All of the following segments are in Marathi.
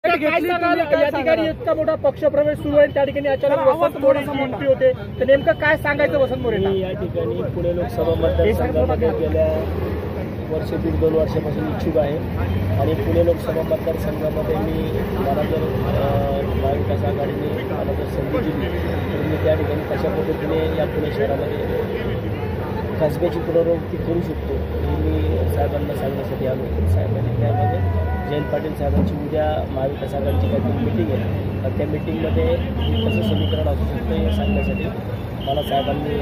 या ठिकाणी इतका मोठा पक्षप्रवेश सुरू आहे, त्या ठिकाणी अचानक वसंत मोरेंची एंट्री होते, तर नेमकं काय सांगायचं वसंत मोरेंना? या ठिकाणी पुणे लोकसभा मतदारसंघामध्ये गेल्या वर्ष 1.5-2 वर्षापासून इच्छुक आहे आणि पुणे लोकसभा मतदारसंघामध्ये मला जर महाविकास आघाडीने मला जर संधी दिली तर मी त्या ठिकाणी कशा पद्धतीने या पुणे शहरामध्ये कसब्याची पुनरावृत्ती करू शकतो हे मी साहेबांना सांगण्यासाठी आलो होतो. साहेबांनी त्यामध्ये जयंत पाटील साहेबांची उद्या महाविकास आघाडीची काहीतरी मिटिंग आहे आणि त्या मिटिंगमध्ये कसं समीकरण असू शकतं हे सांगण्यासाठी मला साहेबांनी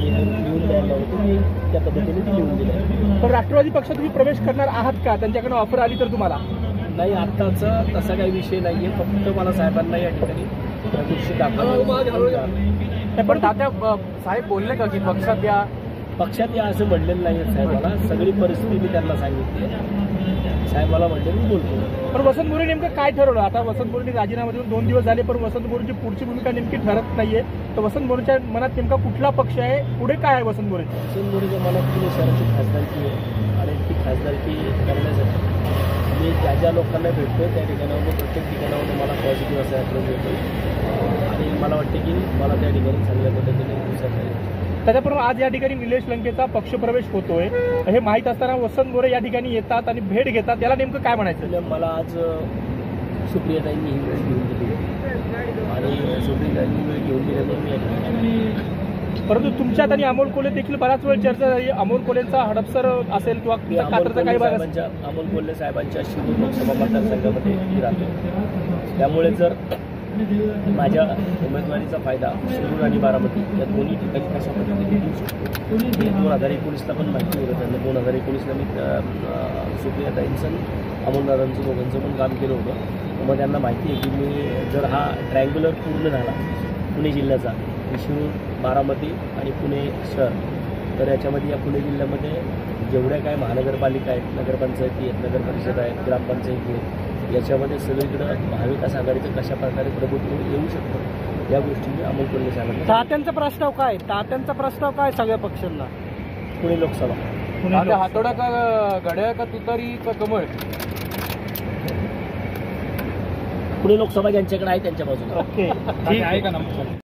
लिहून द्यायला होतं, मी त्या पद्धतीने ती लिहून दिलं. पण राष्ट्रवादी पक्षात तुम्ही प्रवेश करणार आहात का? त्यांच्याकडनं ऑफर आली तर तुम्हाला? नाही, आत्ताचा तसा काही विषय नाही आहे, फक्त मला साहेबांना या ठिकाणी प्रदूषित दाखवलं. पण तात्या साहेब बोलले का की पक्षात या असं म्हणलेलं नाही आहे साहेबाला, सगळी परिस्थिती मी त्यांना सांगितली. साहेबाला म्हणले मी बोलतो. पण वसंत मोरे नेमकं काय ठरवलं? आता वसंत मोरेंनी राजीनामा देऊन 2 दिवस झाले, पण वसंत मोरेंची पुढची भूमिका नेमकी ठरत नाहीये. तर वसंत मोरेंच्या मनात नेमका कुठला पक्ष आहे, पुढे काय आहे वसंत मोरे? वसंत मोरेच्या मनात पुणे शहराची खासदारकी आहे आणि ती खासदारकी करण्यासाठी मी ज्या लोकांना भेटतो त्या ठिकाणावर प्रत्येक ठिकाणावर मला पॉझिटिव्ह असा अप्रोच येतो आणि मला वाटते की मला त्या ठिकाणी चांगल्या पद्धतीने दिसत आहे. त्याच्याबरोबर आज या ठिकाणी निलेश लंकेचा पक्षप्रवेश होतोय, हे माहीत असताना वसंत मोरे या ठिकाणी येतात आणि भेट घेतात, त्याला नेमकं काय म्हणायचं? मला आज सुप्रियाताईंनी ही वेळ घेऊन दिली आणि सुप्रियाताईंनी वेळ घेऊन दिल्यामुळे मी या ठिकाणी. परंतु तुमच्यात आणि अमोल कोल्हे देखील बराच वेळ चर्चा झाली. अमोल कोल्हेंचा हडपसर असेल किंवा कात्रचा काही भाग असेल. अमोल कोल्हे साहेबांच्या शिरूर लोकसभा मतदारसंघामध्ये मी राहतो, त्यामुळे जर माझ्या उमेदवारीचा फायदा शिरूर आणि बारामती या दोन्ही ठिकाणी कशा पद्धतीने घेऊ शकतो. 2019ला पण माहिती होतं त्यांना. 2019ला मी सुप्रियाताईंचं अमोलदादांचं दोघांचं पण काम केलं होतं. मग त्यांना माहिती आहे की मी जर हा ट्रायंग्युलर पूर्ण झाला पुणे जिल्ह्याचा, शिरूर, बारामती आणि पुणे शहर, तर याच्यामध्ये या पुणे जिल्ह्यामध्ये जेवढ्या काय महानगरपालिका आहेत, नगरपंचायती आहेत, नगरपरिषद आहेत, ग्रामपंचायती आहेत, याच्यामध्ये सगळीकडं महाविकास आघाडीचं कशा प्रकारे प्रभुत्व येऊ शकतं या गोष्टी मी अमोल कोल्हे साहेबांना. तात्यांचा प्रस्ताव काय सगळ्या पक्षांना? पुणे लोकसभा हातोडा का घड्याळ का तुतारी का कमळ? पुणे लोकसभा ज्यांच्याकडे आहे त्यांच्या बाजूला. ओके, ठीक आहे का? नमस्कार.